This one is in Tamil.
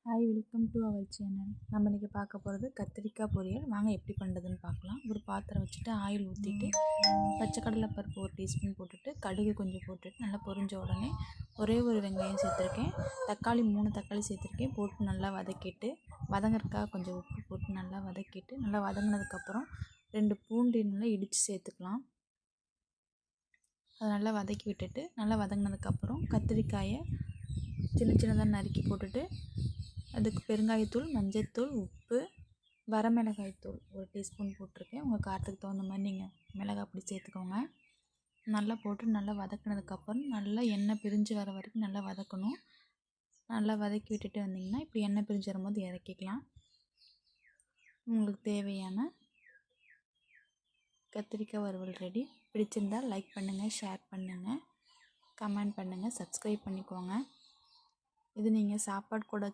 Hi, welcome to our channel. நம்ம இன்றைக்கி பார்க்க போகிறது கத்திரிக்காய் பொரியல். வாங்க எப்படி பண்ணுறதுன்னு பார்க்கலாம். ஒரு பாத்திரம் வச்சுட்டு ஆயில் ஊற்றிட்டு பச்சைக்கடலை பருப்பு 1 டீஸ்பூன் போட்டுட்டு கடுகு கொஞ்சம் போட்டுட்டு நல்லா பொரிஞ்ச உடனே ஒரே ஒரு வெங்காயம் சேர்த்துருக்கேன், தக்காளி 3 தக்காளி சேர்த்துருக்கேன். போட்டு நல்லா வதக்கிட்டு வதங்கறதுக்காக கொஞ்சம் உப்பு போட்டு நல்லா வதக்கிட்டு நல்லா வதங்கினதுக்கப்புறம் 2 பூண்டு நல்லா இடித்து சேர்த்துக்கலாம். அதை நல்லா வதக்கி விட்டுட்டு நல்லா வதங்கினதுக்கப்புறம் கத்திரிக்காயை சின்ன சின்னதாக நறுக்கி போட்டுட்டு அதுக்கு பெருங்காயத்தூள், மஞ்சள்தூள், உப்பு, வரமிளகாய்த்தூள் 1 டீஸ்பூன் போட்டிருக்கேன். உங்கள் காரத்துக்கு தகுந்த மாதிரி நீங்கள் மிளகாய் பொடி சேர்த்துக்கோங்க. நல்லா போட்டு நல்லா வதக்கினதுக்கப்புறம் நல்லா எண்ணெய் பிரிஞ்சு வர வரைக்கும் நல்லா வதக்கணும். நல்லா வதக்கி விட்டுட்டு வந்தீங்கன்னா இப்போ எண்ணெய் பிரிஞ்சு வரும்போது இறக்கிக்கலாம். உங்களுக்கு தேவையான கத்திரிக்காய் வறுவல் ரெடி. பிடிச்சிருந்தால் லைக் பண்ணுங்கள், ஷேர் பண்ணுங்கள், கமெண்ட் பண்ணுங்கள், சப்ஸ்கிரைப் பண்ணிக்கோங்க. இது நீங்கள் சாப்பாடு கூட